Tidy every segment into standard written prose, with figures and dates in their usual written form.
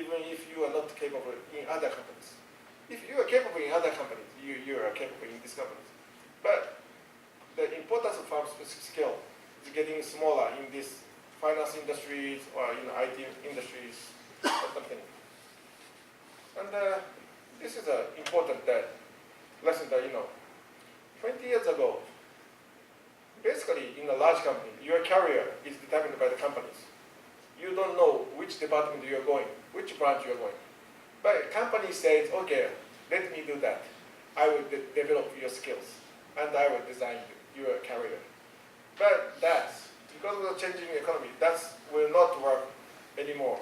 even if you are not capable in other companies. If you are capable in other companies, you are capable in these companies. But the importance of firm-specific skill is getting smaller in these finance industries or in IT industries or something. And this is an important lesson that, 20 years ago, basically in a large company, your career is determined by the companies. You don't know which department you're going, which branch you're going. But company says, okay, let me do that. I will develop your skills, and I will design your career. But that's, because of the changing economy, that will not work anymore.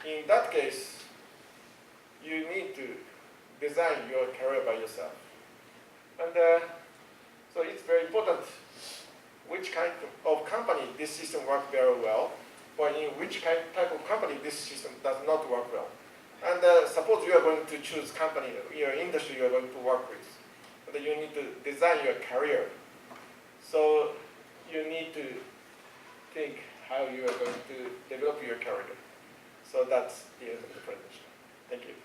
In that case, you need to design your career by yourself. And so it's very important which kind of company this system works very well, or in which type of company this system does not work well. And suppose you are going to choose company, your industry you are going to work with. But you need to design your career. So you need to think how you are going to develop your career. So that's the end of the presentation. Thank you.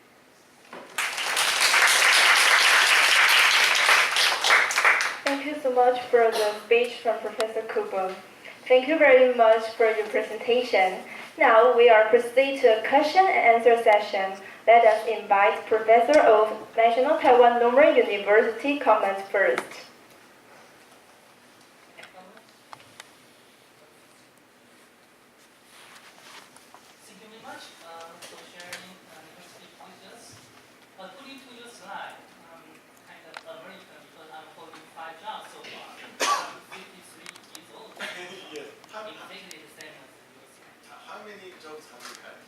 Thank you so much for the speech from Professor Kubo. Thank you very much for your presentation. Now we are proceed to a question and answer session. Let us invite Professor of National Taiwan Normal University comments first. Thank you very much for sharing your speech with us. According to your slide, I'm kind of American because I'm holding 5 jobs so far. I'm 53 years old. Yes. Exactly the same as yours. How many jobs have you had?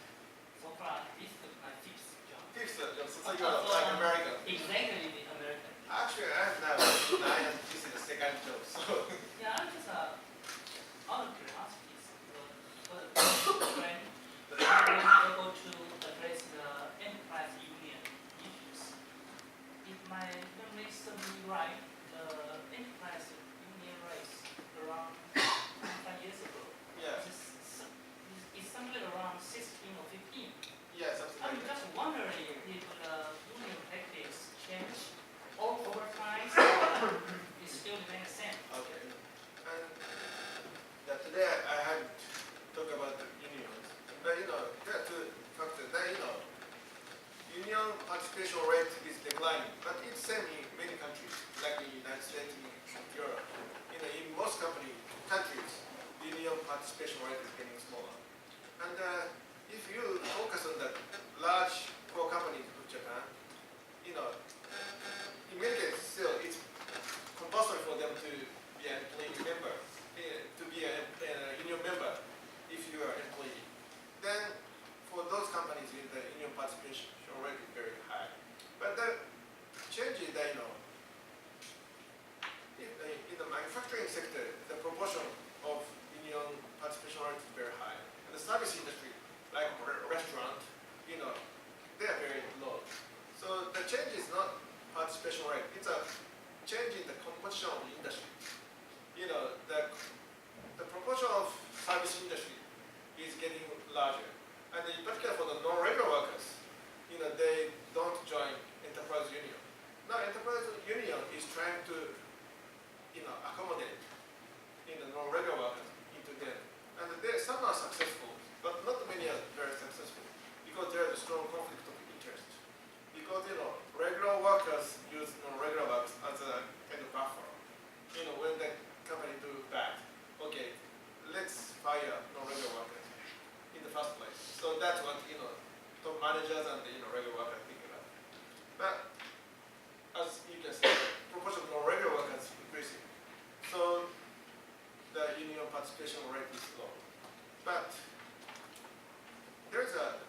So far, this is my 5th job. 5th job, so you are like American. Exactly the American. Actually, I have now 9 and this is the second job. So. Yeah, I'm just out of curiosity. But when we are able to address the enterprise union issues, if my memory serves me right, the enterprise union rates around 25 years ago. Yeah. It's somewhere around 16 or 15. Yeah, something I'm like that. just wondering if the union practice changed all over time or it still remains the same. Okay. And today I had talk about the unions. But there are 2 factors. That union participation rate is declining, but it's same in many countries, like in the United States, in Europe. In most countries, union participation rate is getting smaller. And if you focus on the large core companies of Japan, in many cases still it's compulsory for them to be an employee member, to be a union member if you are an employee. Then for those companies, the union participation rate is very high. But the change is that, in the manufacturing sector, the proportion of union participation rate is very high. And the service industry, like restaurant, they are very low. So the change is not participation rate, it's a change in the composition of the industry. The proportion of service industry is getting larger. And in particular for the non-regular workers, they don't join enterprise union. Now enterprise union is trying to, accommodate the non-regular workers into them. And some are successful, but not many are very successful because there is a strong conflict of interest. Because regular workers use non-regular workers as a kind of buffer. When the company do bad, okay, let's fire non-regular workers in the first place. So that's what top managers and the regular workers think about. But as you can see, the proportion of non-regular workers is increasing. So the union participation rate is low. But there's a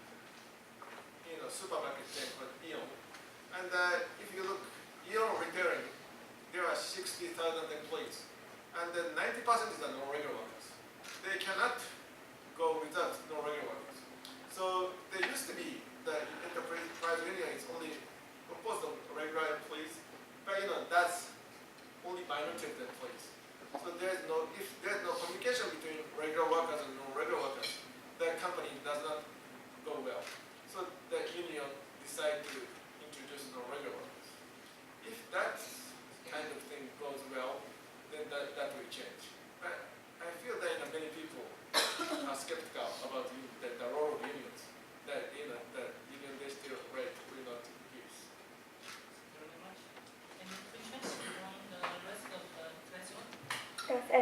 supermarket chain called Aeon. And if you look, Aeon retailing, there are 60,000 employees. And 90% is the non-regular workers. They cannot go without non-regular workers. So there used to be the enterprise union is only composed of regular employees, but that's only minority of the employees. So if there's no communication between regular workers and non-regular workers, the company does not go well. So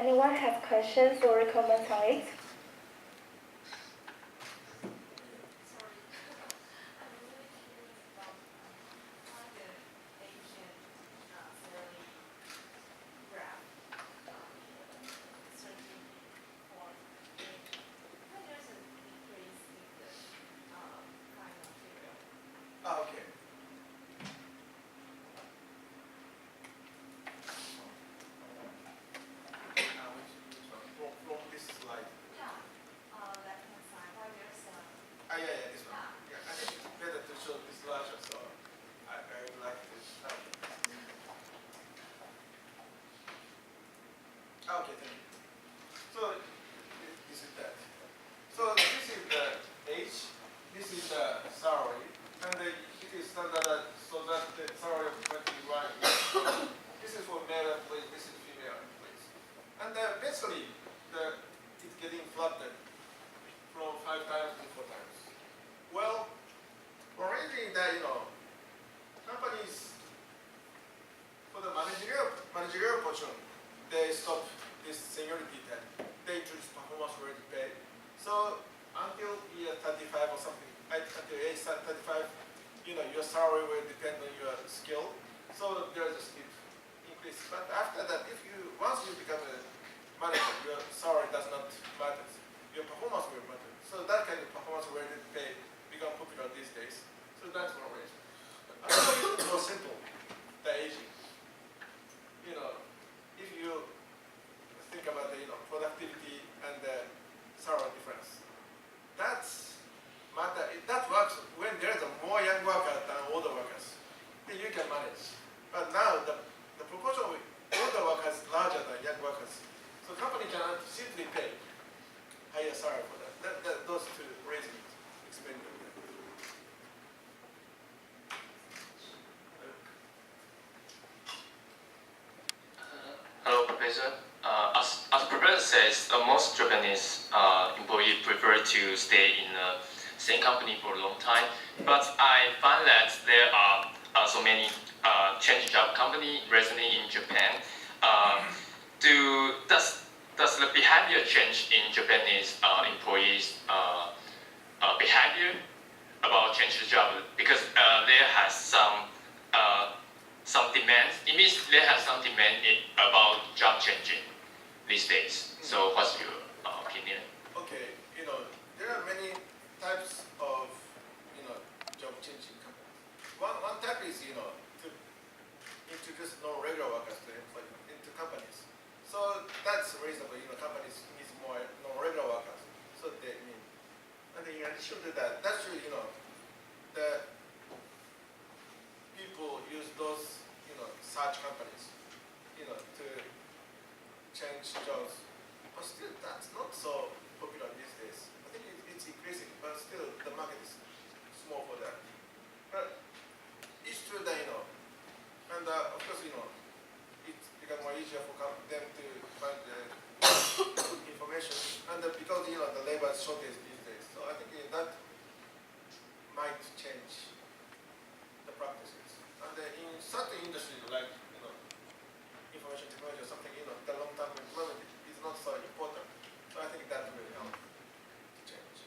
Anyone has questions or comments on it? Sorry. I'm really curious about how the Asian salary graph certain form. When there's a decrease in the kind of material. Okay. Which one? From this slide. Yeah. Left-hand side, why there's a Yeah, this one. Yeah, I think it's better to show this larger, so I would like to. Okay, thank you. So this is that. So this is the age, this is the salary, and it is standard so that the salary of 21. This is for male employees, this is female employees. And basically, it's getting flattened from 5 times to 4 times. Well, already that, companies, for the managerial portion, they stop this seniority test. They introduce performance-related pay. So until year 35 or something, until age 35, your salary will depend on your skill. So there's a steep increase. But after that, once you become a manager, your salary does not matter. Your performance will matter. So that kind of performance-related pay become popular these days. So that's one reason. Another reason is more simple, the aging. If you think about the productivity and the salary difference, that works when there's more young workers than older workers. Then you can manage. But now the proportion of older workers is larger than young workers. So company cannot simply pay higher salary for that. Those two reasons explain it. Hello, Professor. As Professor says, most Japanese employees prefer to stay in the same company for a long time. But I find that there are so many change job company recently in Japan. Does the behavior change in Japanese employees' behavior about change the job? Because there has some demand. It means there has some demand about job changing these days. So what's your opinion? Okay, there are many types of job changing companies. One type is to introduce non-regular workers into companies. So that's reasonable. Companies need more non-regular workers. So they need. And in addition to that, that's true. The people use those search companies to change jobs. But still, that's not so popular these days. I think it's increasing, but still the market is small for that. But it's true that and of course it's become more easier for them to find the information, and because the labor shortage these days. So I think that might change the practices. And in certain industries like information technology or something, the long-term employment is not so important. So I think that will help to change.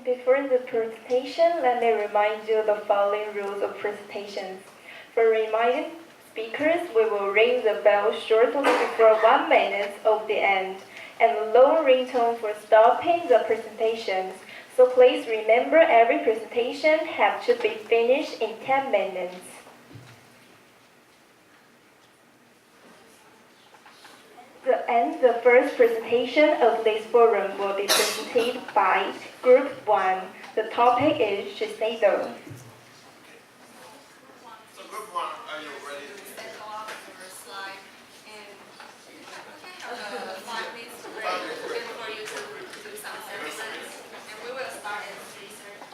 Before the presentation, let me remind you the following rules of presentations. For reminding speakers, we will ring the bell shortly before 1 minute of the end, and a long ringtone for stopping the presentations. So please remember every presentation has to be finished in 10 minutes. The first presentation of this forum will be presented by Group 1. The topic is Shiseido. So group one, are you ready? Set off your slide and we can have 5 minutes break for you to do some services. And we will start at 3:30.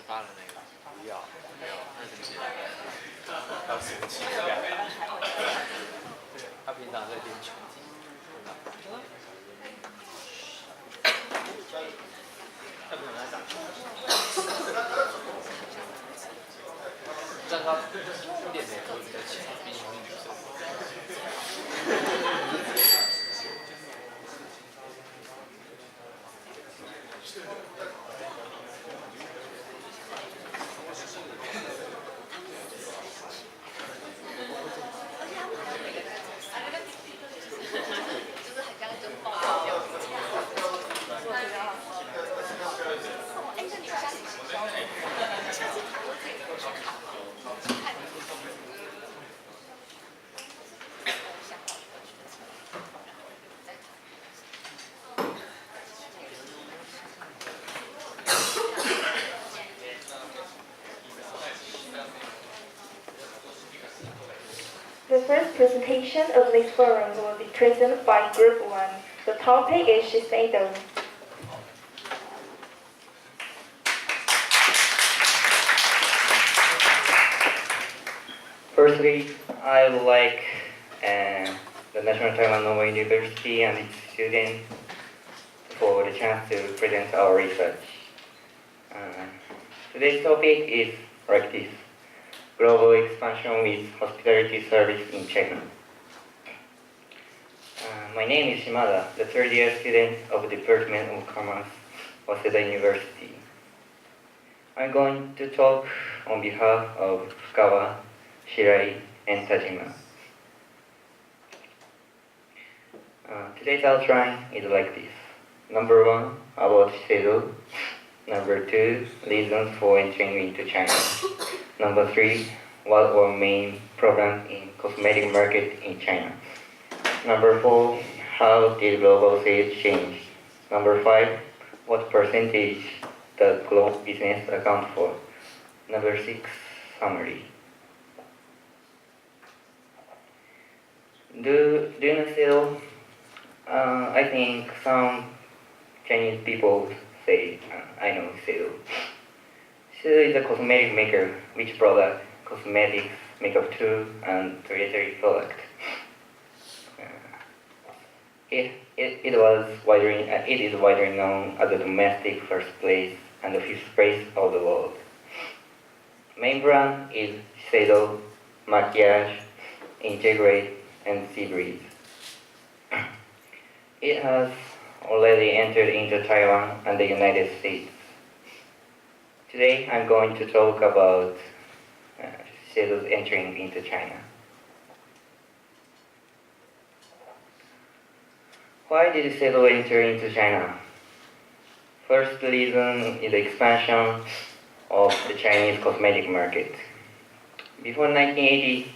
发的那个，不要，没有，那是什么？要生气，不要打。对，他平常在练拳击。他平常在打拳击。但他练的也会比较强，毕竟是女生。The first presentation of this forum will be presented by Group 1. The topic is Shiseido. Firstly, I would like the National Taiwan Normal University and its students for the chance to present our research. Today's topic is like this: global expansion with hospitality service in China. My name is Shimada, the third-year student of the Department of Commerce, Waseda University. I'm going to talk on behalf of Fukawa, Shirai, and Tajima. Today's outline is like this. Number 1, about Shiseido. Number 2, reasons for entering into China. Number 3, what were main problems in cosmetic market in China. Number 4, how did global sales change? Number 5, what percentage does global business account for? Number 6, summary. Do you know Shiseido? I think some Chinese people say, I know Shiseido. Shiseido is a cosmetic maker which product cosmetics, makeup tool, and toiletry product. It is widely known as the domestic first place and the fifth place of the world. Main brand is Shiseido, Maquillage, Integrate, and Seabreeze. It has already entered into Taiwan and the United States. Today I'm going to talk about Shiseido's entering into China. Why did Shiseido enter into China? First reason is the expansion of the Chinese cosmetic market. Before 1980,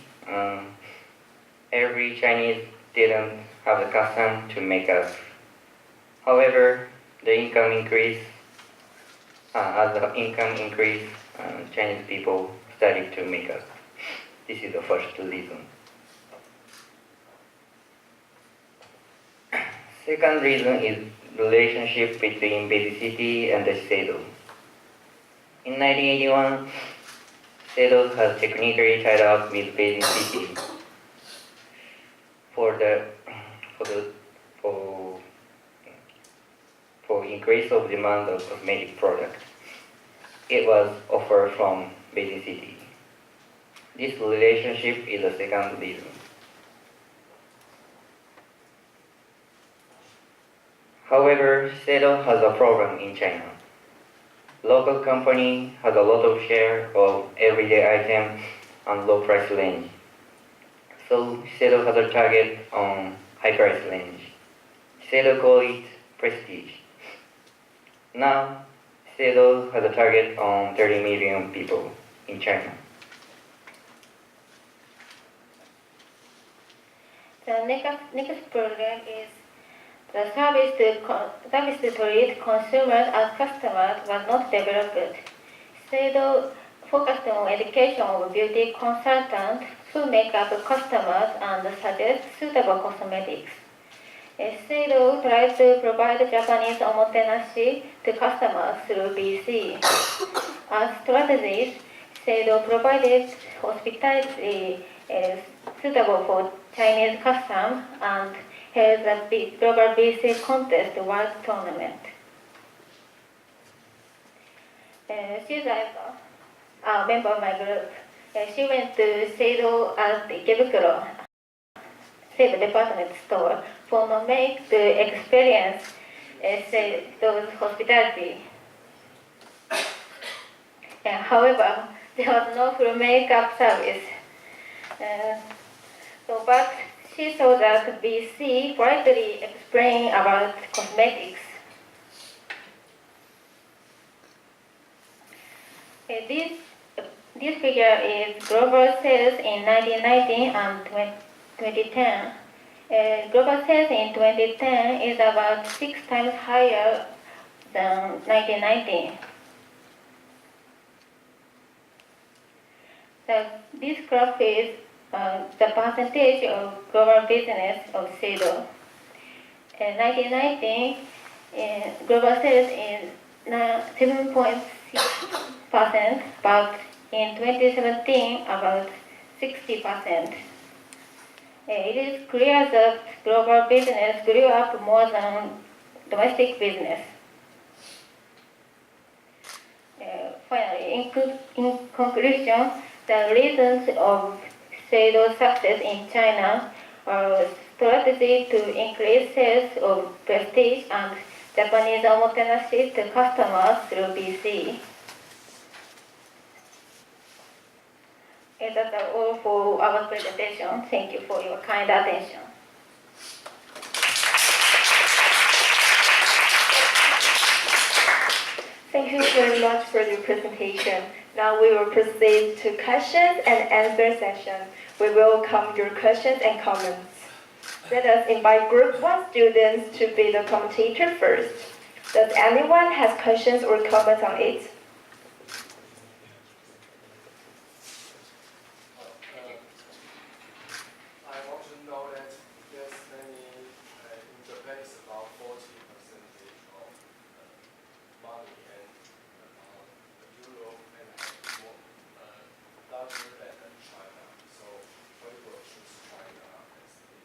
every Chinese didn't have the custom to make up. However, the income increased. As the income increased, Chinese people started to make up. This is the first reason. Second reason is relationship between Beijing City and the Shiseido. In 1981, Shiseido has technically tied up with Beijing City for increase of demand of cosmetic products. It was offered from Beijing City. This relationship is the second reason. However, Shiseido has a problem in China. Local company has a lot of share of everyday item and low price range. So Shiseido has a target on high price range. Shiseido call it prestige. Now, Shiseido has a target on 30 million people in China. The next program is the service to treat consumers as customers was not developed. Shiseido focused on education of beauty consultants who make up customers and suggest suitable cosmetics. Shiseido tries to provide Japanese omotenashi to customers through BC. strategies, Seido provided hospitality suitable for Chinese customs and held the Global BC Contest World Tournament. She's a member of my group. She went to Seido at Ikebukuro, Seido department store, for to make the experience Seido's hospitality. However, there was no full makeup service. But she saw that BC politely explained about cosmetics. This figure is global sales in 1990 and 2010. Global sales in 2010 is about 6 times higher than 1990. This graph is the percentage of global business of Seido. In 1990, global sales is 7.6%, but in 2017, about 60%. It is clear that global business grew up more than domestic business. Finally, in conclusion, the reasons of Seido's success in China are strategy to increase sales of prestige and Japanese omotenashi to customers through BC. That's all for our presentation. Thank you for your kind attention. Thank you very much for your presentation. Now we will proceed to questions and answer session. We welcome your questions and comments. Let us invite Group 1 students to be the commentator first. Does anyone have questions or comments on it? I want to know that there's many, in Japan it's about 40% of money and Europe and more larger than China. So why will choose China as this?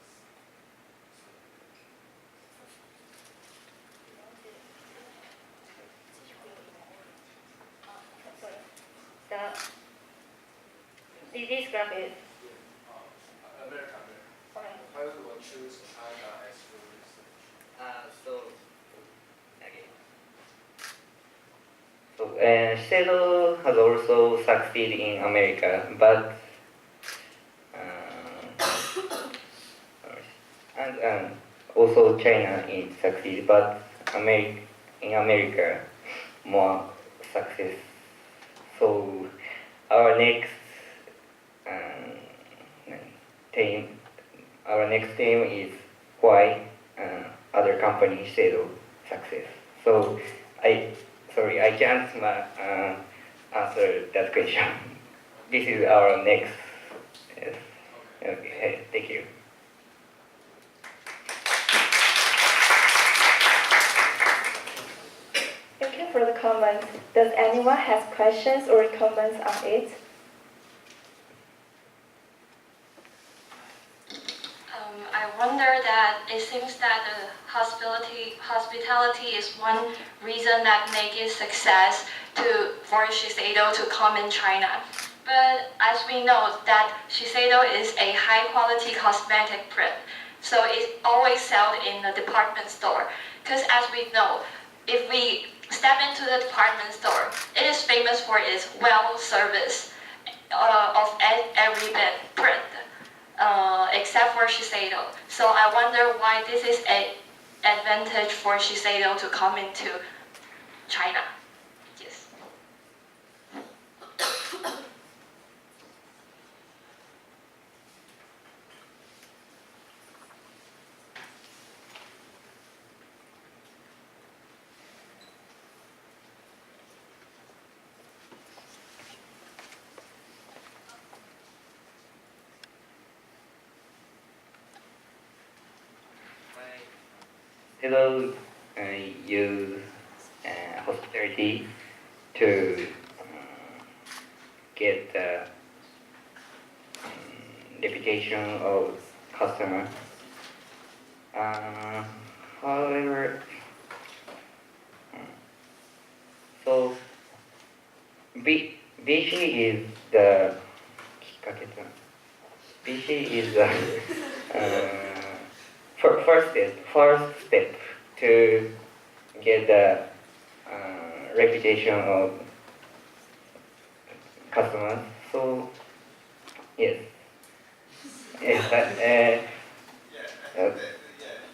This graph is America. Why will choose China as your research? Seido has also succeeded in America, but and also China is succeed, but in America more success. So our next theme is why other companies Seido success. So I can't answer that question. This is our next. Yes. Okay. Thank you. Thank you for the comments. Does anyone have questions or comments on it? I wonder that it seems that the hospitality is one reason that make it success for Shiseido to come in China. But as we know that Shiseido is a high quality cosmetic brand, so it always sold in the department store. Because as we know, if we step into the department store, it is famous for its well service of every brand. Except for Shiseido. So I wonder why this is an advantage for Shiseido to come into China. Yes. Seido use hospitality to get the reputation of customer. However, so BC is the BC is the first step to get the reputation of customers. So yes, yes, Yeah, I think that,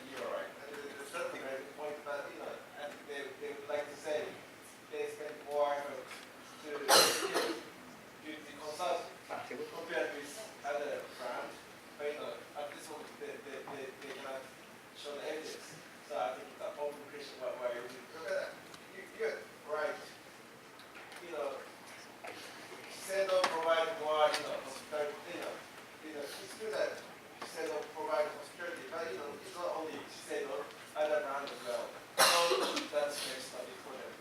you're right. There's something I point, but I think they would like to say they spend more effort to use the consultant compared with other brands. But at this moment they cannot show the evidence. So I think it's an open question why you you're right. Sendo provide more, hospitality, it's good that Sendo provide hospitality, but it's not only Sendo, other brands as well. So that's makes a bit for them.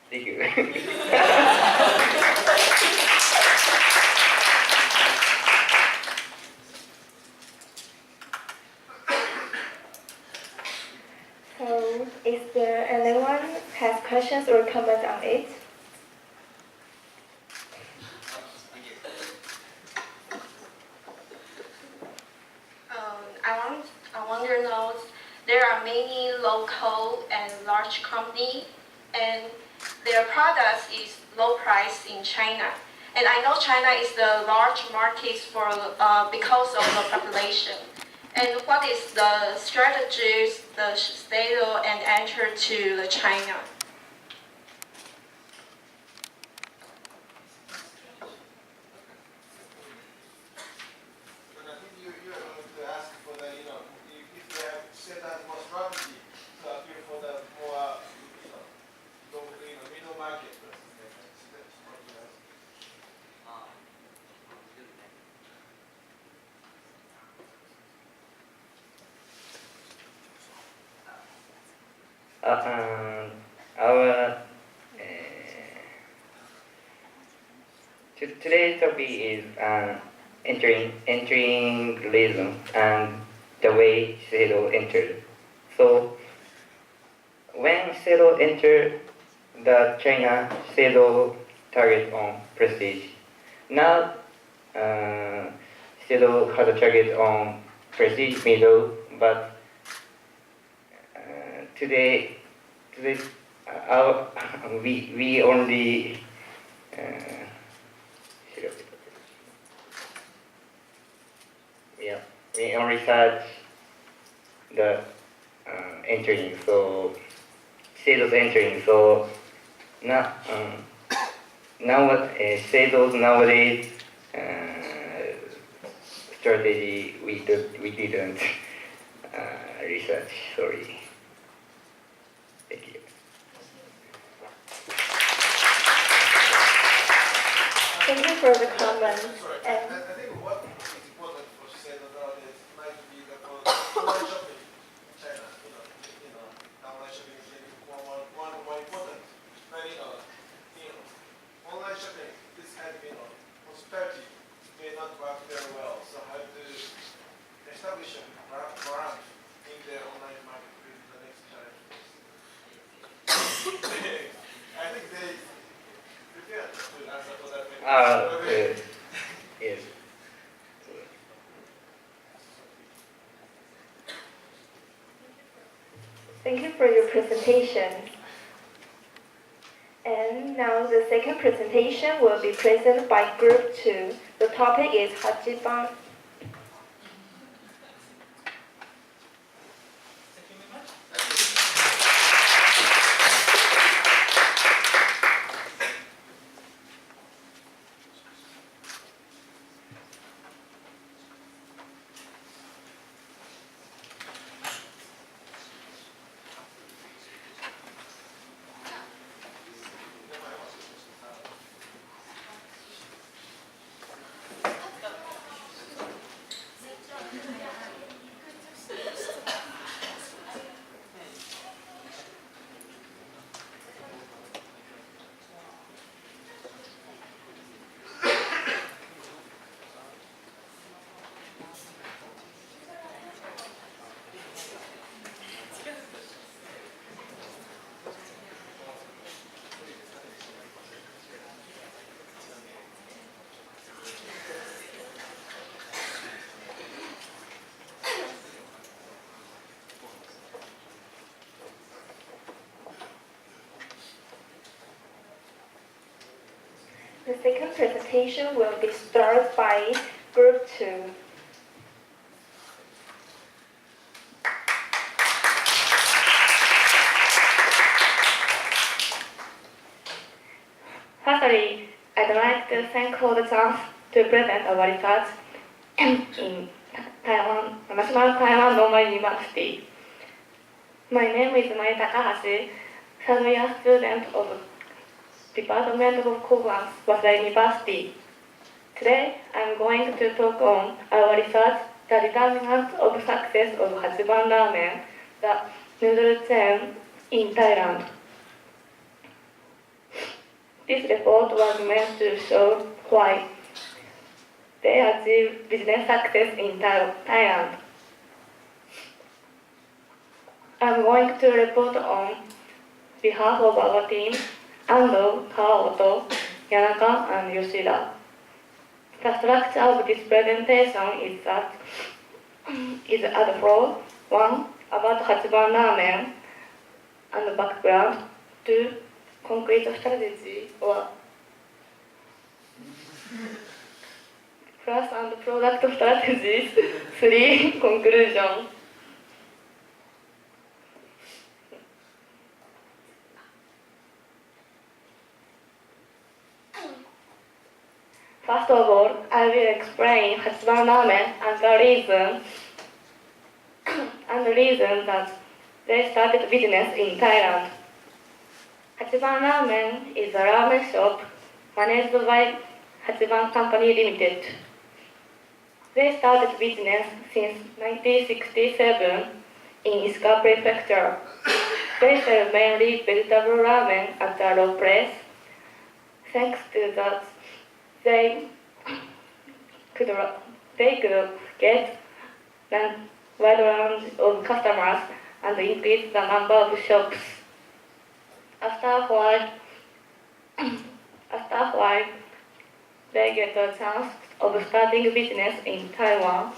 thank you. So, is there anyone has questions or comments on it? I wonder now, there are many local and large companies, and their products is low price in China. And I know China is the large market for because of the population. And what is the strategies the state and enter to the China? And I think you are going to ask for the, if they have set out more strategy to appeal for the more, middle market. That's what you ask. Our today's topic is entering reason and the way Seido entered. So when Seido entered the China, Seido target on prestige. Now Seido has a target on prestige middle, but today we only we only search the entering, so sales entering. So now sales nowadays strategy we didn't research. Sorry. Thank you. Thank you for the comments. Sorry, And I think what is important for Seido nowadays might be the online shopping in China. Online shopping is maybe one more important. But online shopping, this kind of prosperity may not work very well. So how to establish a brand in the online market is the next challenge. I think they prepared to answer for that. Yes. thank you for your presentation. And now the second presentation will be presented by Group 2. The topic is Hajiban. Thank you very much. The second presentation will be started by Group 2. Firstly, I'd like to thank all the chance to present our research in Taiwan, National Taiwan Normal University. My name is Mai Takahashi, third-year student of Department of Commerce, Waseda University. Today, I'm going to talk on our research, the determinants of success of Hachiban Ramen, the noodle chain in Thailand. This report was meant to show why they achieved business success in Thailand. I'm going to report on behalf of our team, Ando, Kawamoto, Yanaka, and Yoshida. The structure of this presentation is as follows. 1. About Hachiban Ramen and background. 2. Concrete strategy or price and product strategies. 3. Conclusion. First of all, I will explain Hachiban Ramen and the reason that they started business in Thailand. Hachiban Ramen is a ramen shop managed by Hachiban Company Limited. They started business since 1967 in Isuka Prefecture. They sell mainly vegetable ramen at a low price. Thanks to that, they could get a wide range of customers and increase the number of shops. After a while, they get a chance of starting business in Thailand.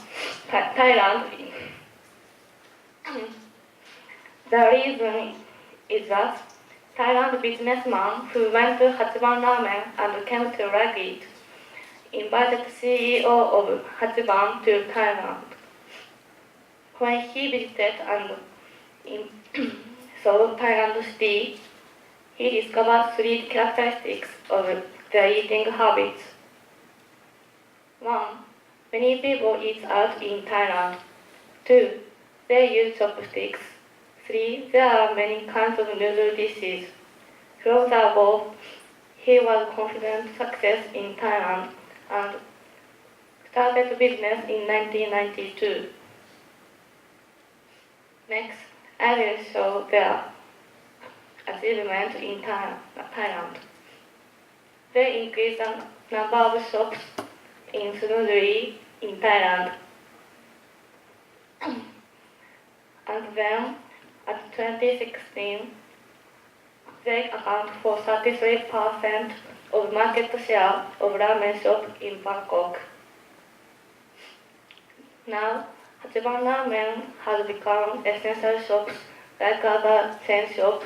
The reason is that Thailand businessman who went to Hachiban Ramen and came to like it invited CEO of Hachiban to Thailand. When he visited and saw Thailand city, he discovered 3 characteristics of their eating habits. 1. Many people eat out in Thailand. 2. They use chopsticks. 3. There are many kinds of noodle dishes. From the above, he was confident success in Thailand and started business in 1992. Next, I will show their achievement in Thailand. They increased the number of shops in Sunudri in Thailand. And then, at 2016, they account for 33% of market share of ramen shop in Bangkok. Now, Hachiban Ramen has become essential shops like other chain shops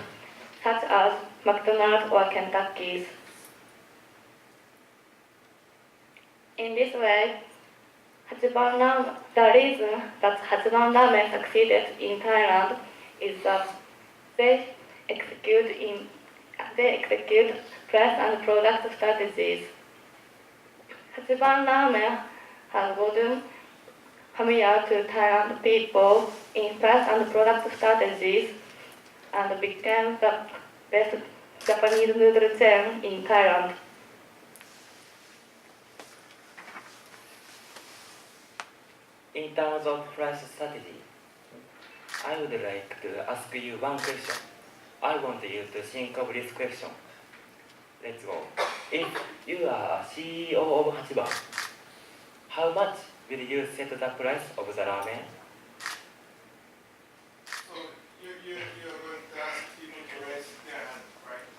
such as McDonald's or Kentucky's. In this way, the reason that Hachiban Ramen succeeded in Thailand is that they execute price and product strategies. Hachiban Ramen has gotten familiar to Thailand people in price and product strategies and became the best Japanese noodle chain in Thailand. In terms of price strategy, I would like to ask you one question. I want you to think of this question. Let's go. If you are a CEO of Hachiban, how much will you set the price of the ramen? So you're going to ask people to raise their hand, right?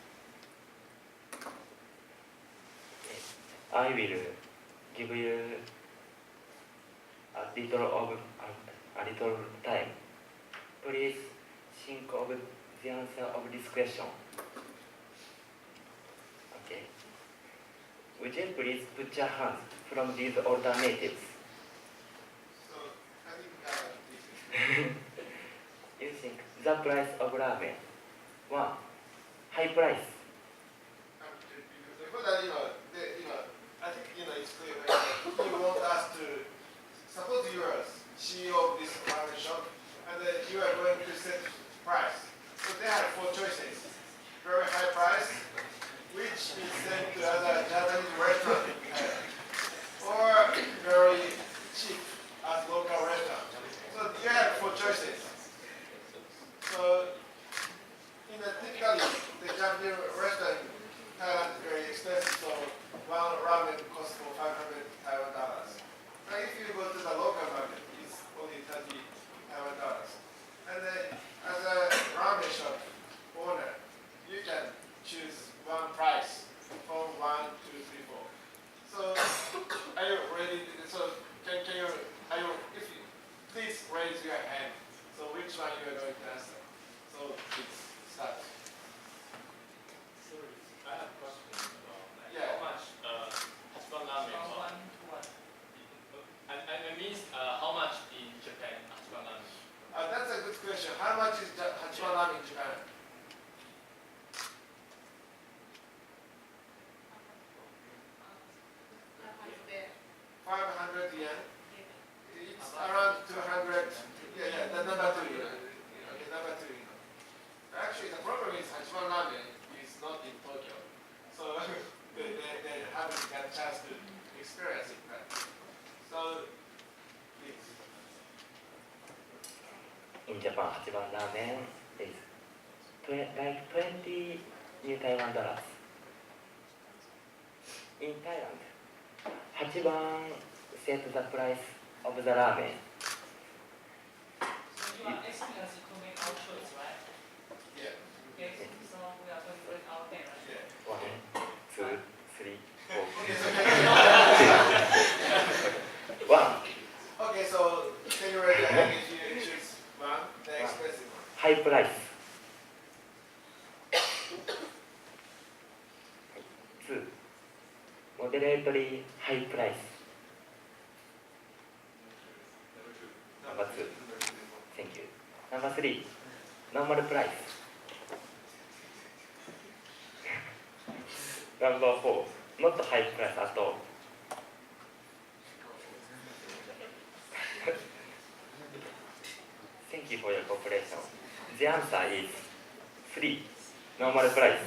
I will give you a little time. Please think of the answer of this question. Okay. Would you please put your hands from these alternatives? So I think You think the price of ramen? 1. High price. before that, I think it's clear. You want us to suppose you are CEO of this ramen shop, and then you are going to set price. So they have 4 choices: very high price, which is sent to other Japanese restaurant, or very cheap as local restaurant. So you have 4 choices. So typically the Japanese restaurant in Thailand is very expensive. So one ramen costs for 500 Taiwan dollars. Now if you go to the local market, it's only 30 Taiwan dollars. And then as a ramen shop owner, you can choose one price from 1, 2, 3, 4. So are you ready? So can you, if you, please raise your hand. So which one you are going to answer? So please start. Sorry, I have a question about Yeah. how much Hachibana ramen From costs. 1 to 1. I mean, how much in Japan Hachibana ramen? That's a good question. How much is Hachibana ramen in Japan? There. 500 yen. It's around 200. Yeah, the number 2. Okay, number 2. Actually, the problem is Hachibana ramen is not in Tokyo, so they haven't got a chance to experience it. Right? So, please. In Japan, Hachiban ramen is like 20 new Taiwan dollars. In Thailand, Hachiban set the price of the ramen. So you are asking us to make our choice, right? Yeah. Okay, so we are going to raise our hand, right? Yeah. 1, 2, 3, 4. Okay, so 1. okay, so can you raise your hand if you choose one, the expensive one? High price. 2. Moderately high price. Number 2. Thank you. Number 3. Normal price. Number 4. Not high price at all. Thank you for your cooperation. The answer is 3. Normal price.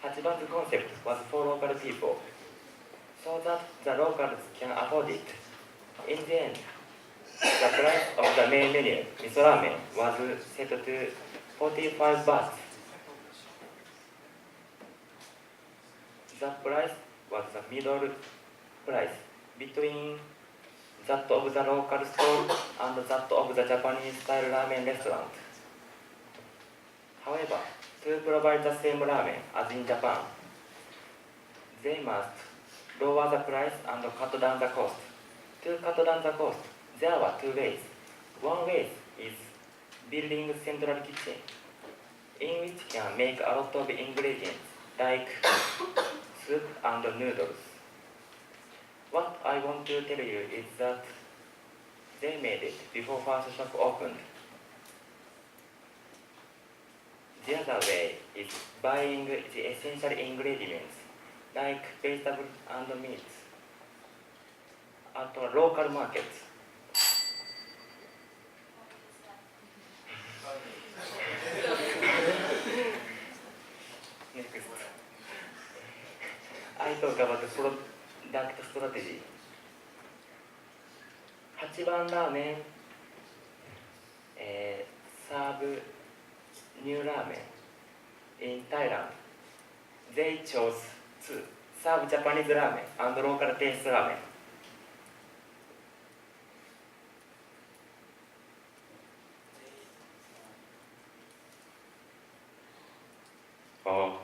Hachiban's concept was for local people, so that the locals can afford it. In the end, the price of the main menu, miso ramen, was set to 45 baht. The price was the middle price between that of the local store and that of the Japanese-style ramen restaurant. However, to provide the same ramen as in Japan, they must lower the price and cut down the cost. To cut down the cost, there were 2 ways. One way is building central kitchen, in which can make a lot of ingredients like soup and noodles. What I want to tell you is that they made it before first shop opened. The other way is buying the essential ingredients like vegetables and meats at a local market. Next, I talk about the product strategy. Hachiban ramen serve new ramen in Thailand. They chose to serve Japanese ramen and local taste ramen. Oh.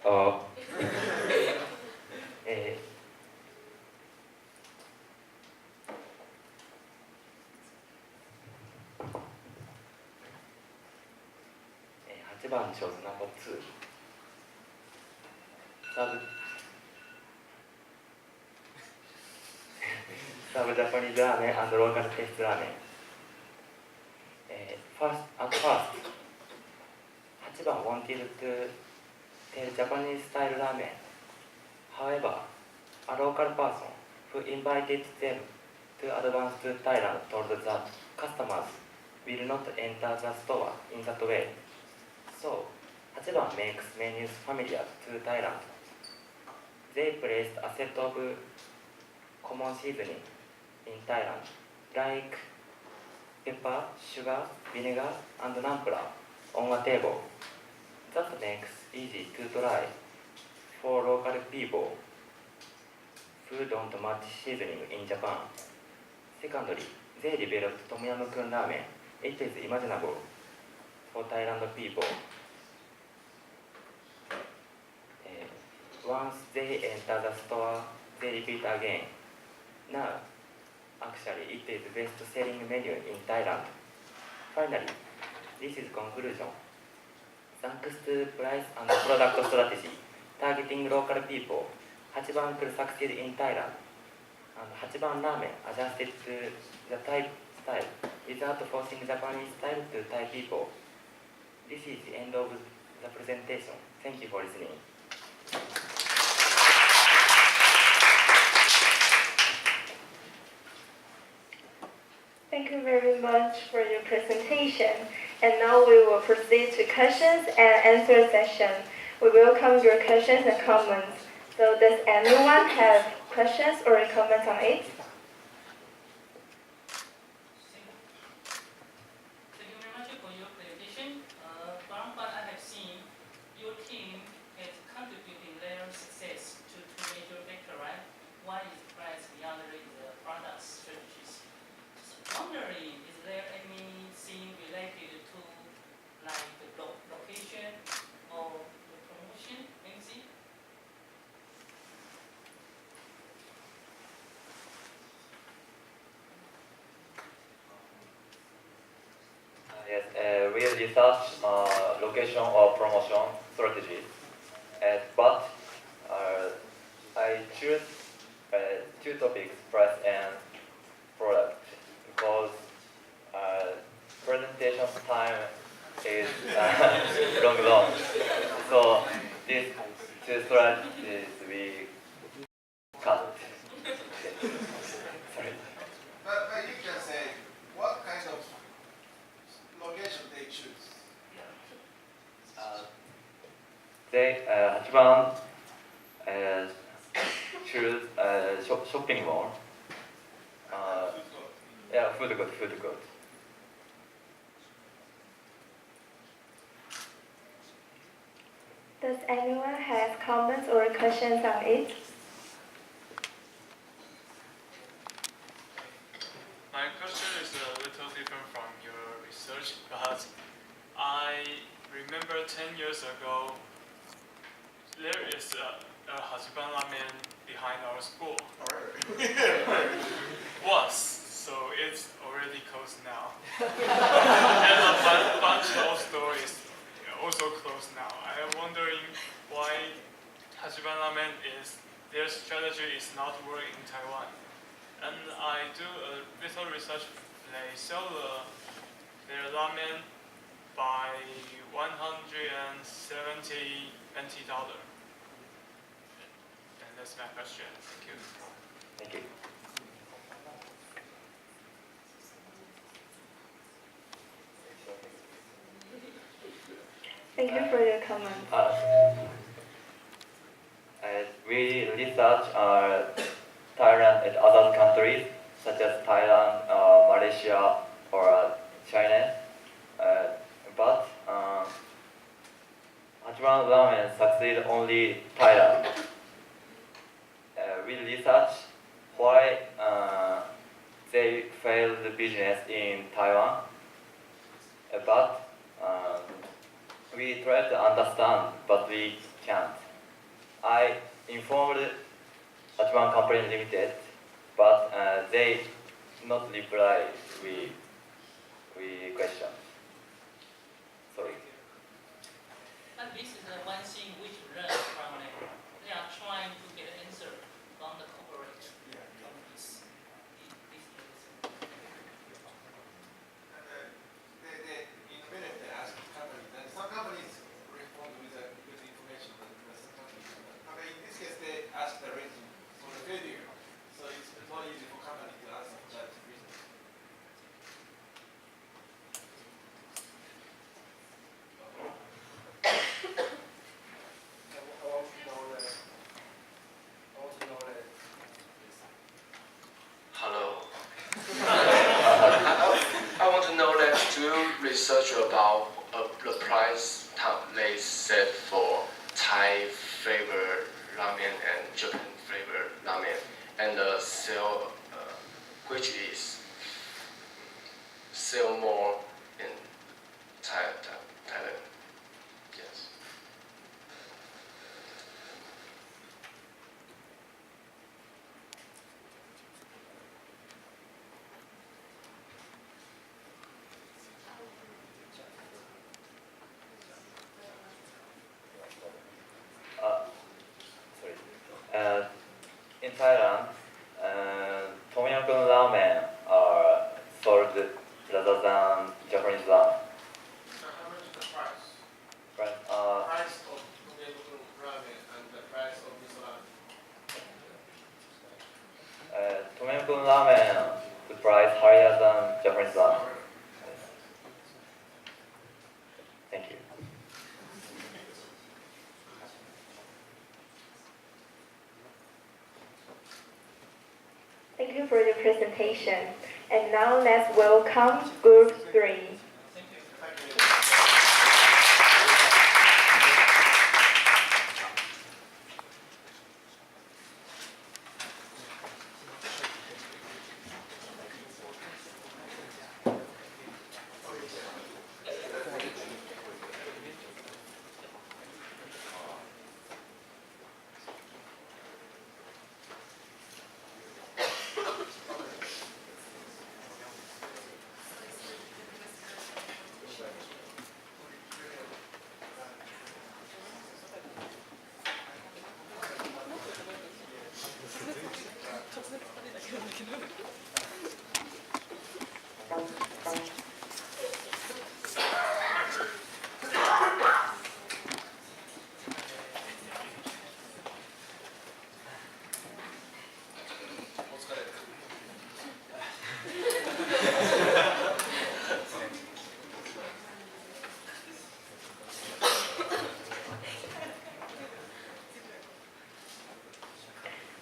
Oh. 番チョーズナンバー2。サブジャパニーズラーメン&ローカルテイストラーメン。at first, 8番 wanted to tell Japanese style ramen. However, a local person who invited them to advance to Thailand told that customers will not enter the store in that way. So, 8番 makes menus familiar to Thailand. They placed a set of common seasoning in Thailand, like pepper, sugar, vinegar, and nampla on a table. That makes easy to try for local people who don't much seasoning in Japan. Secondly, they developed Tom Yum Kun ramen. It is imaginable for Thailand people. Once they enter the store, they repeat again. Now, actually, it is the best-selling menu in Thailand. Finally, this is conclusion. Thanks to price and product strategy, targeting local people, Hachiban could succeed in Thailand. And Hachiban ramen adjusted to the Thai style without forcing Japanese style to Thai people. This is the end of the presentation. Thank you for listening. Thank you very much for your presentation. And now we will proceed to questions and answer session. We welcome your questions and comments. So does anyone have questions or comments on it? Thank you very much for your presentation. From what I have seen, your team is contributing their success to two major factors, right? One is price, the other is the product strategies. Wondering, is there anything related to like the location or the promotion, anything? Yes, we research location or promotion strategies, but I choose two topics, price and product, because presentation time is long. So these two strategies we cut. Sorry. But you can say what kind of location they choose. They Hachiban choose shopping mall. Yeah, food court. Does anyone have comments or questions on it? My question is a little different from your research, but I remember 10 years ago, there is a Hachiban ramen behind our school. Was, so it's already closed now. And a bunch of stores also closed now. I am wondering why Hachiban ramen their strategy is not working in Taiwan. And I do a little research. They sell their ramen by 170 NT dollar. And that's my question. Thank you. Thank you. Thank you for your comments. We research Thailand and other countries such as Thailand, Malaysia, or China. But Hachiban ramen succeed only Thailand. We research why they failed the business in Taiwan. But we try to understand, but we can't. I informed Hachiban Company Limited, but they not reply we question. Sorry. this is the one thing we should learn from them. They are trying to get an answer from the corporate companies. In a minute, they ask companies, and some companies respond with information, but some companies don't. Okay, in this case, they ask the reason for the failure, so it's more easy for companies to answer that reason. Hello. I want to know that do you research about the price they set for Thai flavor ramen and Japan flavor ramen, and sell which is sell more in Thailand? Yes. In Thailand, Tom Yum Goong ramen are sold rather than Japanese ramen. How much is the price? Right? Price of ramen and the price of miso ramen. Tom Yum Goong ramen, the price higher than Japanese ramen. Thank you. Thank you for your presentation. And now let's welcome Group 3.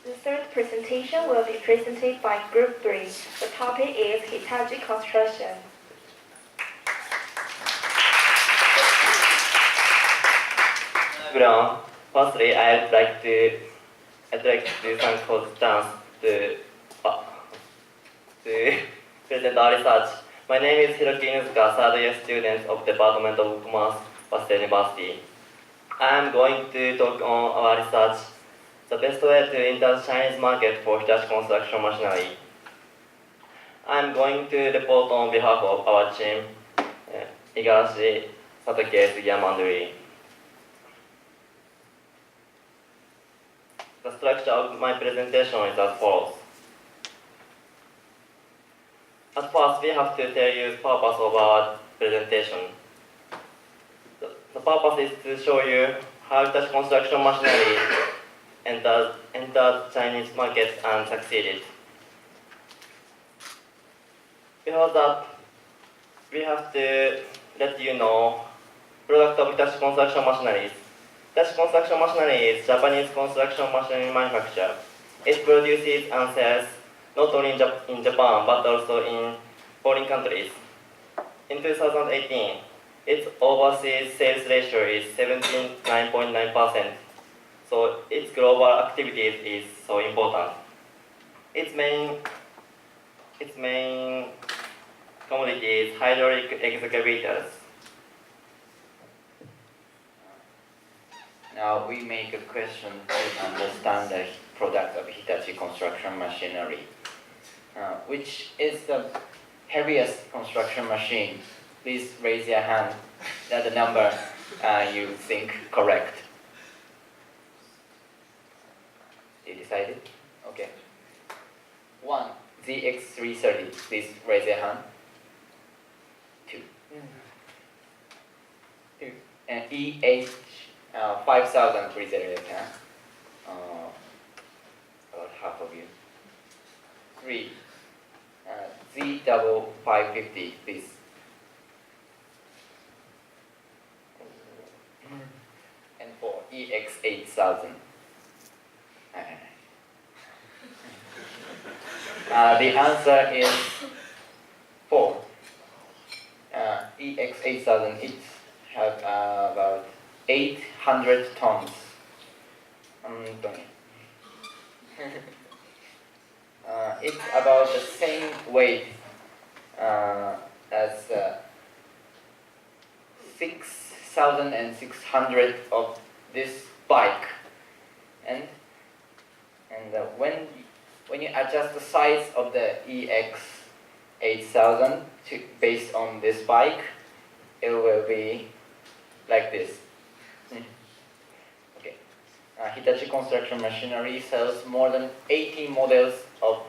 The third presentation will be presented by Group 3. The topic is Hitachi Construction. Everyone, firstly, I'd like to do some constance to present our research. My name is Hiroki Inuzuka, third year student of Department of Commerce, Waseda University. I am going to talk on our research, the best way to enter the Chinese market for Hitachi construction machinery. I am going to report on behalf of our team, Igarashi, Satoke, Sugiyama, and Lee. The structure of my presentation is as follows. At first, we have to tell you the purpose of our presentation. The purpose is to show you how Hitachi construction machinery entered the Chinese market and succeeded. Before that, we have to let you know product of Hitachi construction machineries. Hitachi construction machinery is Japanese construction machinery manufacturer. It produces and sells not only in Japan but also in foreign countries. In 2018, its overseas sales ratio is 79.9%. So its global activities is so important. Its main commodity is hydraulic excavators. Now we make a question to understand the product of Hitachi construction machinery. Which is the heaviest construction machine? Please raise your hand. That's the number. you think correct? You decided? Okay. 1, ZX330. Please raise your hand. 2. 2. And EH5000, please raise your hand. About half of you. 3. Z550, please. And 4, EX8000. The answer is 4. EX8000, it has about 800 tons. It's about the same weight as 6,600 of this bike, and when you adjust the size of the EX8000 based on this bike, it will be like this. Okay. Hitachi Construction Machinery sells more than 80 models of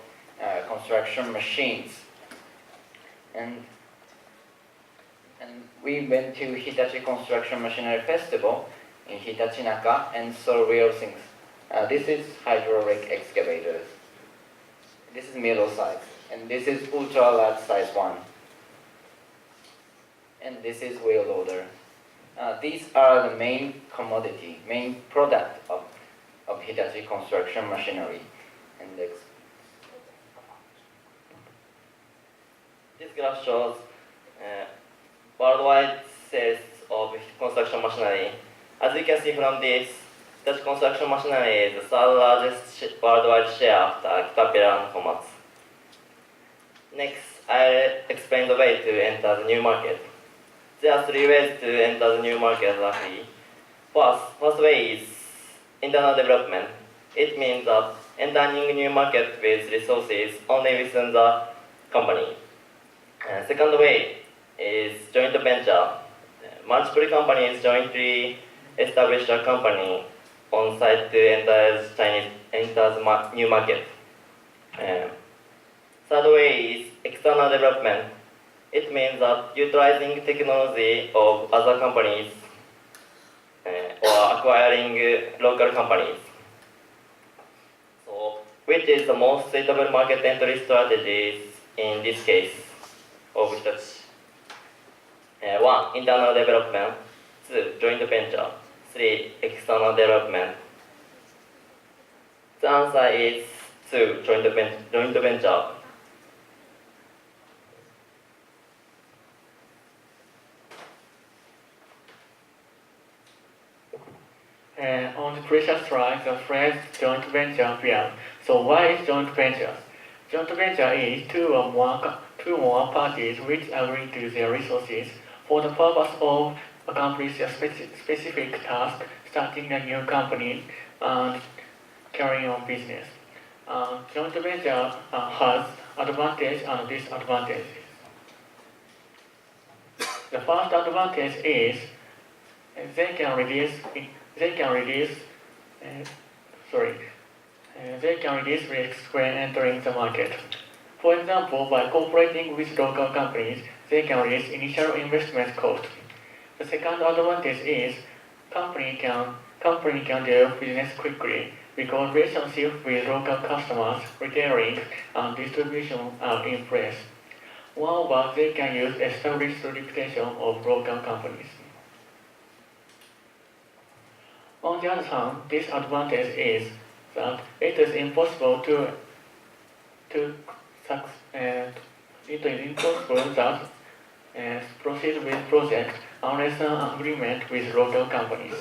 construction machines, and we went to Hitachi Construction Machinery Festival in Hitachi Naka and saw real things. This is hydraulic excavators. This is middle size, and this is ultra large size one. And this is wheel loader. These are the main commodity, main product of Hitachi Construction Machinery. And this graph shows worldwide sales of construction machinery. As you can see from this, Hitachi Construction Machinery is the third largest worldwide share after Caterpillar and Komatsu. Next, I'll explain the way to enter the new market. There are 3 ways to enter the new market roughly. First way is internal development. It means that entering a new market with resources only within the company. Second way is joint venture. Multiple companies jointly establish a company on site to enter the new market. Third way is external development. It means that utilizing technology of other companies or acquiring local companies. So, which is the most suitable market entry strategies in this case of Hitachi? 1. Internal development. 2. Joint venture. 3. External development. The answer is 2. Joint venture. On the previous slide, the phrase joint venture appeared. So why is joint venture? Joint venture is two or more parties which agree to their resources for the purpose of accomplishing a specific task, starting a new company, and carrying on business. Joint venture has advantages and disadvantages. The first advantage is they can reduce risks when entering the market. For example, by cooperating with local companies, they can reduce initial investment cost. The second advantage is company can do business quickly because relationships with local customers, retailing, and distribution are in place. Moreover, they can use established reputation of local companies. On the other hand, disadvantage is that it is impossible that proceed with projects unless an agreement with local companies.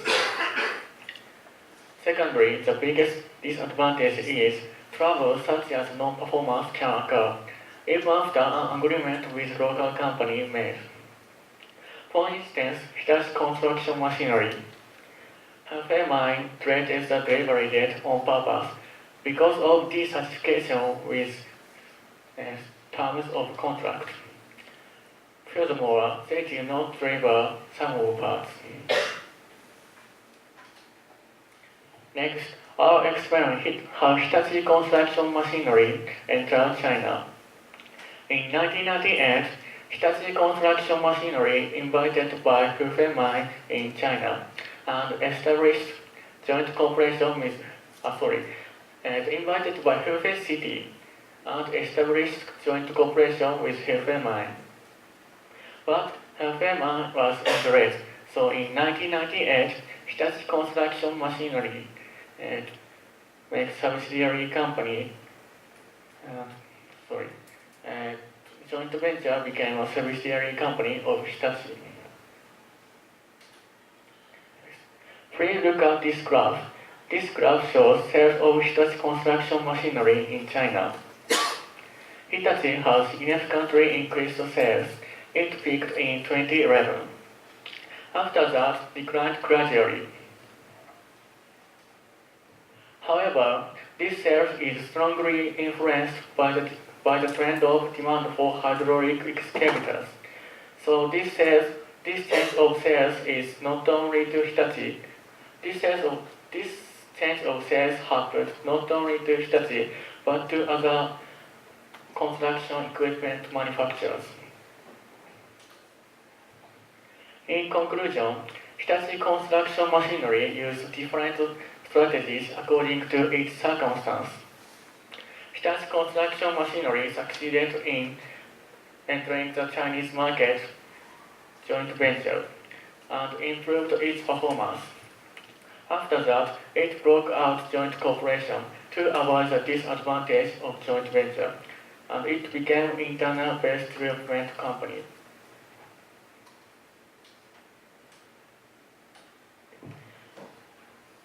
Secondly, the biggest disadvantage is trouble such as non-performance can occur even after an agreement with local company made. For instance, Hitachi Construction Machinery Fairmine treated the delivery date on purpose because of dissatisfaction with terms of contract. Furthermore, they did not deliver some of parts. Next, our experiment how Hitachi Construction Machinery entered China. In 1998, Hitachi Construction Machinery invited by Hefei Mine in China and established joint cooperation with, invited by Hefei City and established joint cooperation with Hefei Mine. But Hefei Mine was embraced, so in 1998, Hitachi Construction Machinery makes subsidiary company, joint venture became a subsidiary company of Hitachi. Please look at this graph. This graph shows sales of Hitachi Construction Machinery in China. Hitachi has significantly increased sales. It peaked in 2011. After that, declined gradually. However, this sales is strongly influenced by the trend of demand for hydraulic excavators. So this change of sales is not only to Hitachi. This change of sales happened not only to Hitachi, but to other construction equipment manufacturers. In conclusion, Hitachi Construction Machinery used different strategies according to each circumstance. Hitachi Construction Machinery succeeded in entering the Chinese market joint venture and improved its performance. After that, it broke out joint cooperation to avoid the disadvantage of joint venture, and it became an internal-based development company.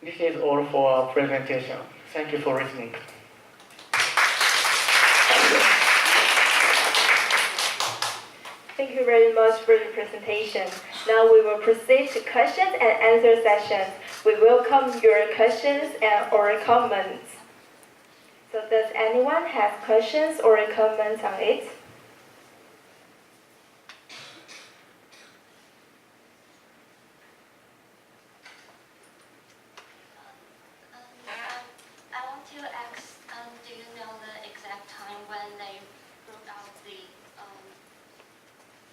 This is all for our presentation. Thank you for listening. Thank you very much for your presentation. Now we will proceed to questions and answer sessions. We welcome your questions or comments. So does anyone have questions or comments on it? I want to ask, do you know the exact time when they broke out the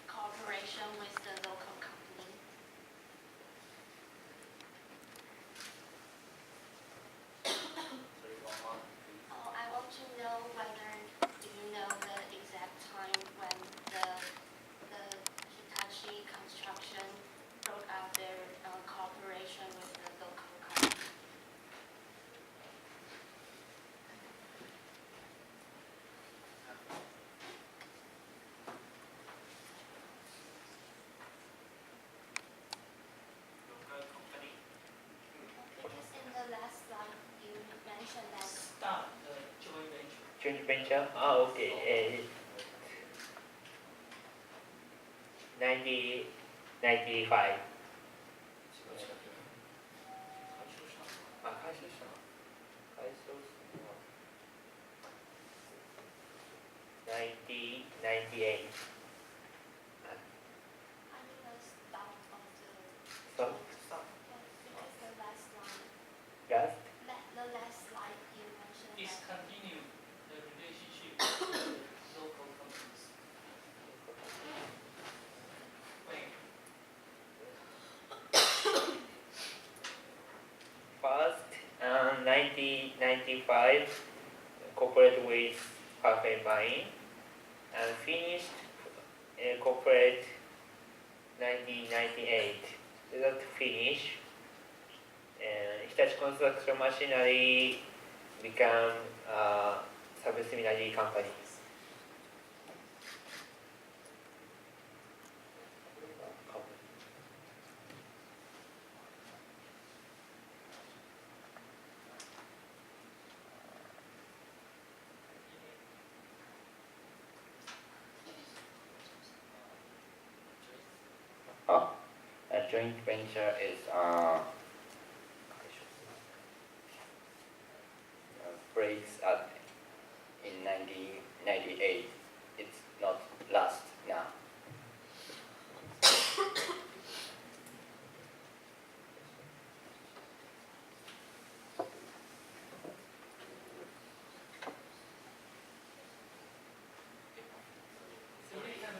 cooperation with the local company? I want to know whether do you know the exact time when the Hitachi Construction broke out their cooperation with the local company? Because in the last slide you mentioned that Start the joint venture. Joint venture? Okay. 1995. 1998. I mean the start of the So, because the last slide yes? the last slide you mentioned that Discontinue the relationship with local companies. When? First, 1995, cooperate with Hefei Mine, and finished corporate 1998. That finish, Hitachi Construction Machinery become subsidiary companies. A joint venture is breaks at in 1998. It's not last now.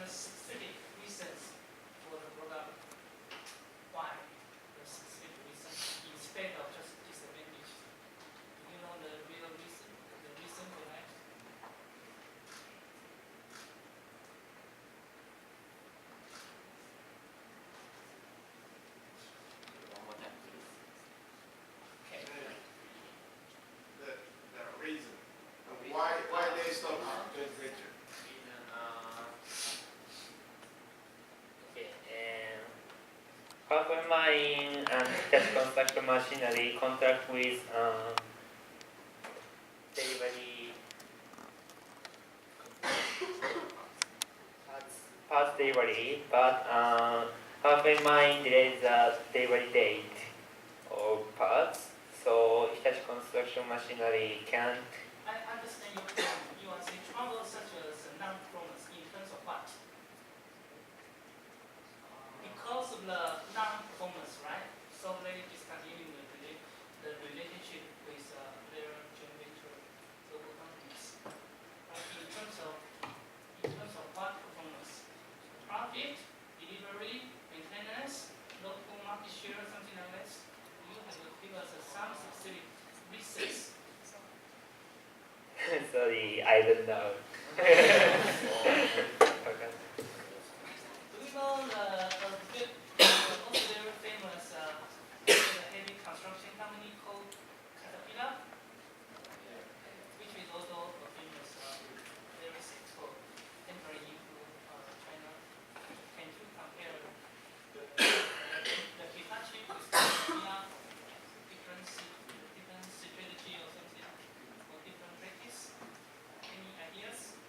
there specific reasons for the product? Why? The specific reason instead of just disadvantage. Do you know the real reason? The reason for that? One more time, please. Okay. The reason. Why they stop joint venture? Okay, and Performing and test construction machinery contract with delivery parts delivery, but Performing delays the delivery date of parts, so Hitachi Construction Machinery can't. I understand your point. You are saying trouble such as non-performance in terms of what? Because of the non-performance, right? So they discontinue the relationship with their joint venture global companies. But in terms of what performance? Profit, delivery, maintenance, local market share, something like that. You have to give us some specific reasons. Sorry, I don't know. Okay. Do you know also very famous heavy construction company called Caterpillar, which is also a famous very successful entry into China? Can you compare the Hitachi with Caterpillar? Different strategy or something, or different practice? Any ideas?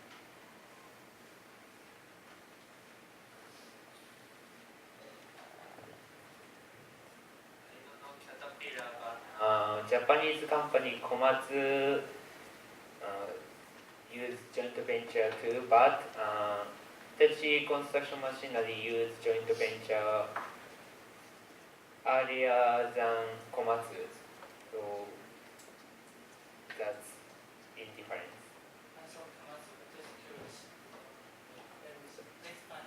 Japanese company Komatsu use joint venture too, but Hitachi Construction Machinery use joint venture earlier than Komatsu, so that's indifference. I saw Komatsu, but just curious. Next one.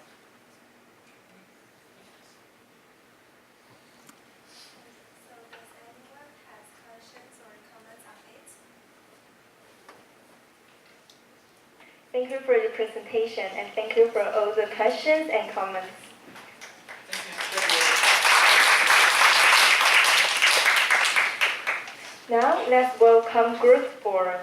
So does anyone has questions or comments on it? Thank you for your presentation and thank you for all the questions and comments. Now let's welcome Group 4.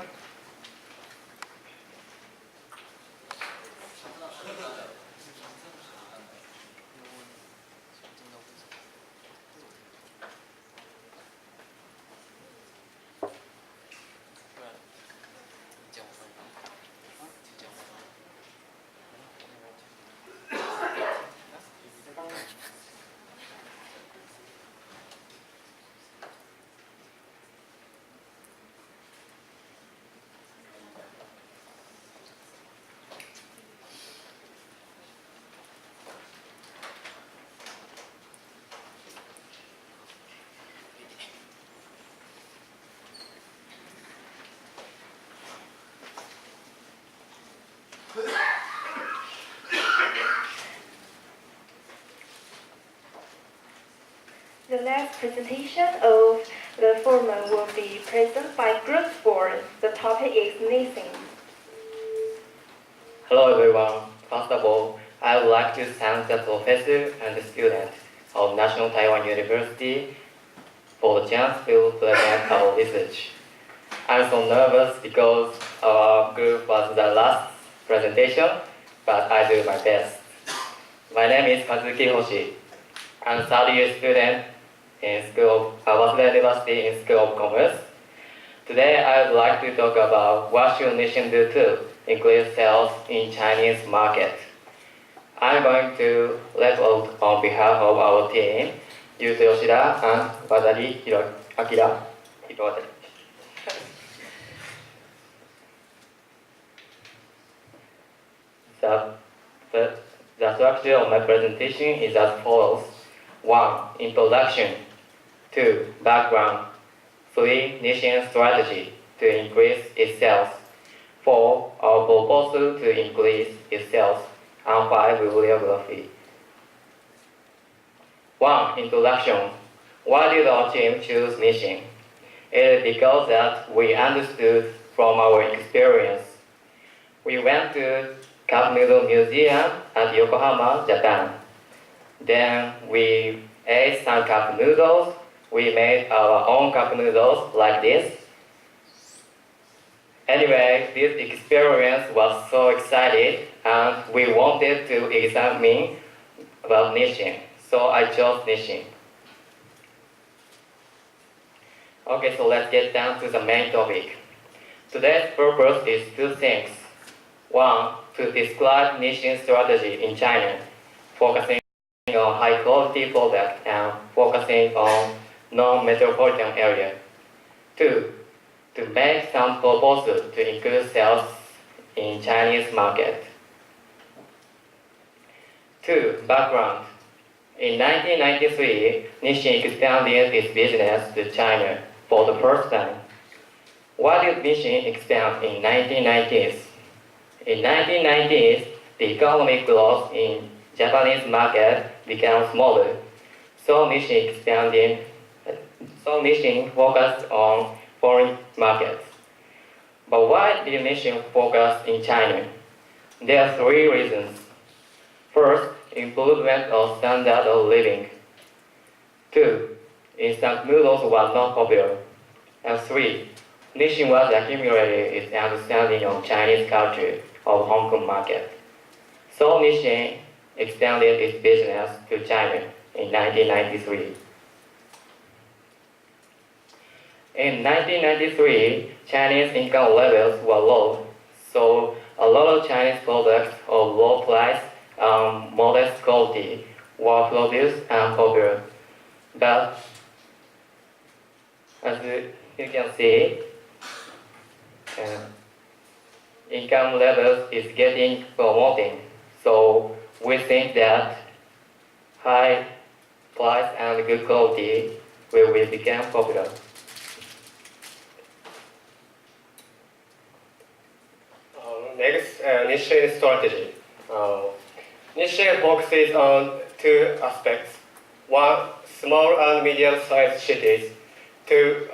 The next presentation of the foreman will be presented by Group 4. The topic is knitting. Hello everyone. First of all, I would like to thank the professor and the students of National Taiwan University for the chance to present our research. I'm so nervous because our group was the last presentation, but I do my best. My name is Kazuki Hoshi. I'm a third-year student in Waseda University in School of Commerce. Today, I would like to talk about what should nation do to increase sales in Chinese market. I'm going to report on behalf of our team, Yuzo Yoshida and Watari Akira. The structure of my presentation is as follows. 1. Introduction. 2. Background. 3. Nation strategy to increase its sales. 4. Our proposal to increase its sales. and 5, bibliography. 1. Introduction. Why did our team choose Nissin? It is because that we understood from our experience. We went to Cup Noodle Museum at Yokohama, Japan. Then we ate some cup noodles. We made our own cup noodles like this. Anyway, this experience was so exciting and we wanted to examine about Nissin. So I chose Nissin. Okay, so let's get down to the main topic. Today's purpose is two things. One, to describe Nissin's strategy in China, focusing on high-quality products and focusing on non-metropolitan area. Two, to make some proposals to increase sales in Chinese market. 2. Background. In 1993, Nissin expanded its business to China for the first time. Why did Nissin expand in 1990s? In 1990s, the economic growth in Japanese market became smaller, so Nissin focused on foreign markets. But why did Nissin focus in China? There are 3 reasons. First, improvement of standard of living. 2, instant noodles were not popular. And 3, Nissin was accumulating its understanding of Chinese culture of Hong Kong market. So Nissin expanded its business to China in 1993. In 1993, Chinese income levels were low, so a lot of Chinese products of low price and modest quality were produced and popular. But as you can see, income levels is getting promoting, so we think that high price and good quality will become popular. Next, Nissin strategy. Nissin focuses on 2 aspects. 1, small and medium-sized cities. 2,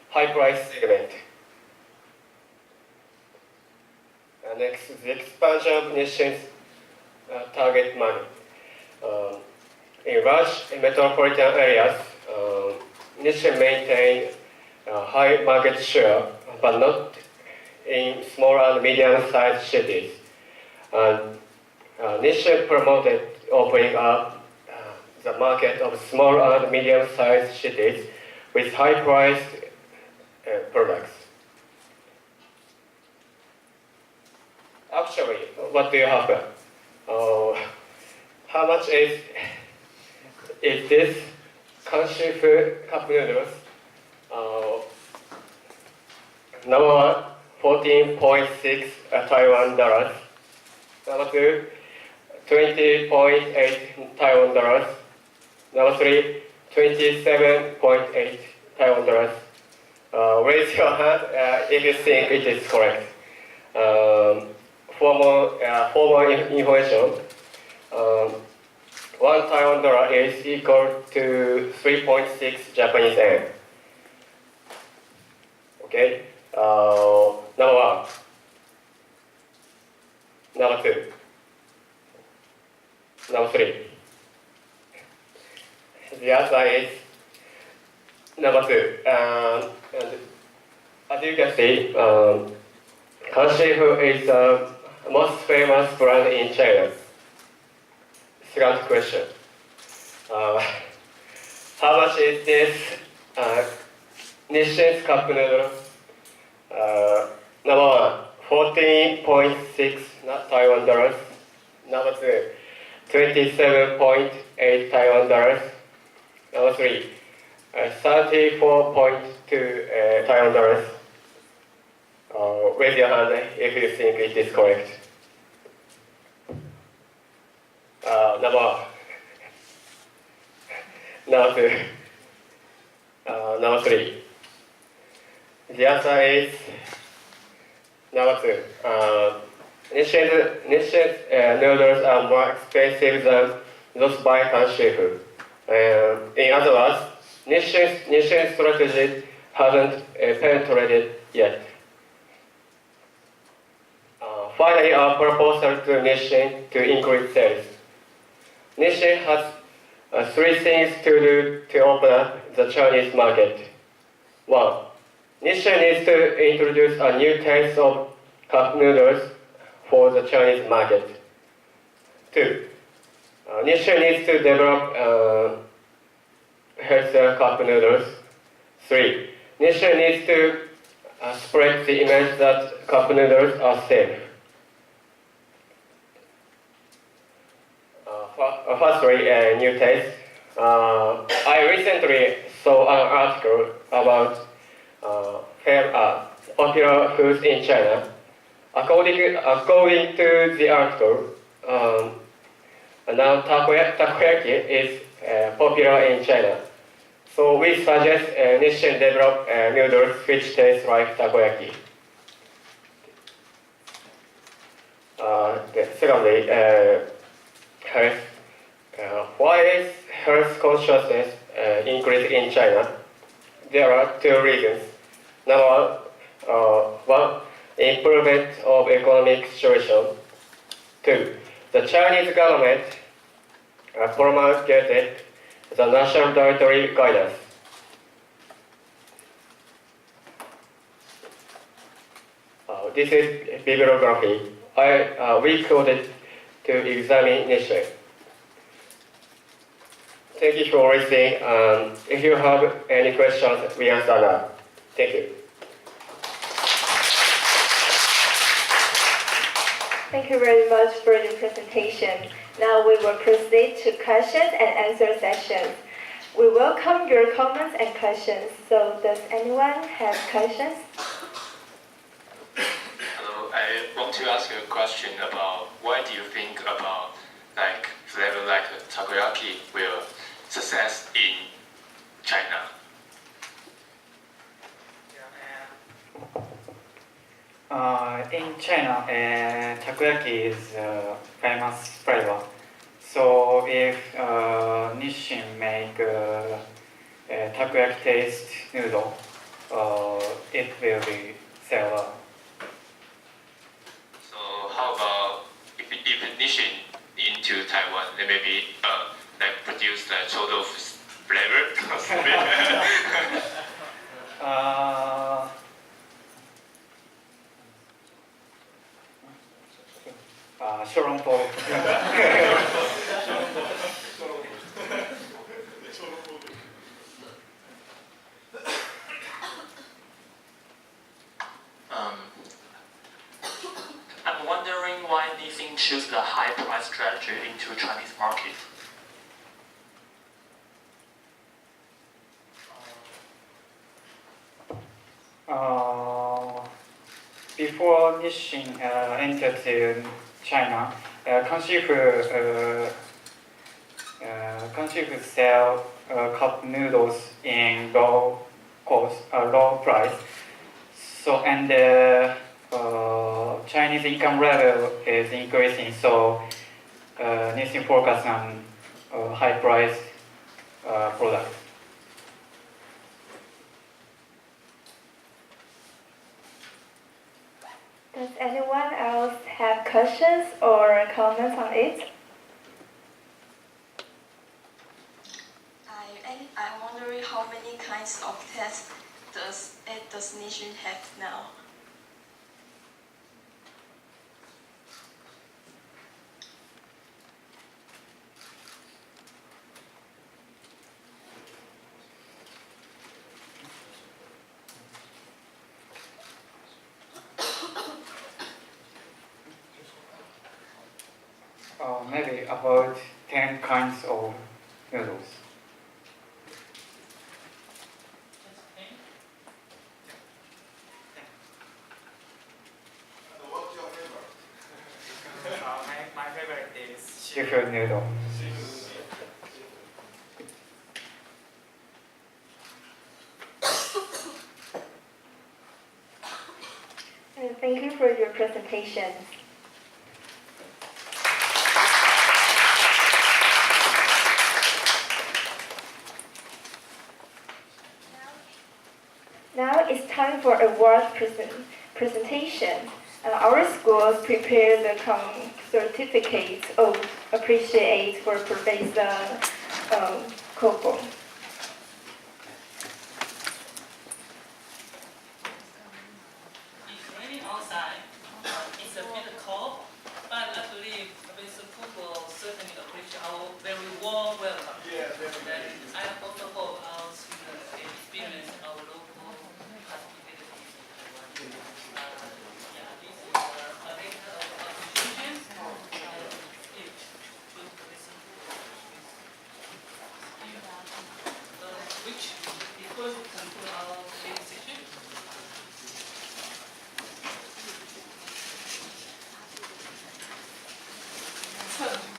high-price segment. Next, the expansion of Nissin's target market. In large metropolitan areas, Nissin maintained high market share, but not in small and medium-sized cities. Nissin promoted opening up the market of small and medium-sized cities with high-priced products. Actually, what do you have? How much is this country food cup noodles? Number 1, 14.6 Taiwan dollars. Number 2, 20.8 Taiwan dollars. Number 3, 27.8 Taiwan dollars. Raise your hand if you think it is correct. For more information, 1 Taiwan dollar is equal to 3.6 Japanese yen. Okay. Number 1. Number 2. Number 3. The answer is number 2. And as you can see, Hanshin is the most famous brand in China. Second question. How much is this Nissin's cup noodle? Number 1, 14.6 Taiwan dollars. Number 2, 27.8 Taiwan dollars. Number 3, 34.2 Taiwan dollars. Raise your hand if you think it is correct. Number 2. Number 3. The answer is number 2. Nissin's noodles are more expensive than those by Tanshifu. In other words, Nissin's strategy hasn't penetrated yet. Finally, our proposal to Nissin to increase sales. Nissin has three things to do to open up the Chinese market. 1. Nissin needs to introduce a new taste of cup noodles for the Chinese market. 2. Nissin needs to develop healthier cup noodles. 3. Nissin needs to spread the image that cup noodles are safe. Firstly, new taste. I recently saw an article about popular foods in China. According to the article, now takoyaki is popular in China. So we suggest Nissin develop noodles which taste like takoyaki. Secondly, health. Why is health consciousness increasing in China? There are two reasons. Number one, improvement of economic situation. 2, the Chinese government promulgated the National Dietary Guidance. This is bibliography. We quoted to examine Nissin. Thank you for listening. If you have any questions, we answer now. Thank you. Thank you very much for your presentation. Now we will proceed to questions and answer sessions. We welcome your comments and questions. So does anyone have questions? Hello, I want to ask you a question about why do you think about like flavor like takoyaki will success in China? In China, takoyaki is famous flavor. So if Nissin make takoyaki taste noodle, it will be sell well. So how about if Nissin into Taiwan, they maybe like produce the total flavor? Shorongpo. I'm wondering why Nissin choose the high price strategy into Chinese market. Before Nissin entered to China, Kanship sell cup noodles in low price. So and Chinese income level is increasing. So Nissin focus on high price products. Does anyone else have questions or comments on it? I'm wondering how many kinds of tests does Nissin have now? Maybe about 10 kinds of noodles. What's your favorite? My favorite is seafood noodle. Thank you for your presentation. time for award presentation. Our schools prepared the certificate of appreciate for Professor Kobo.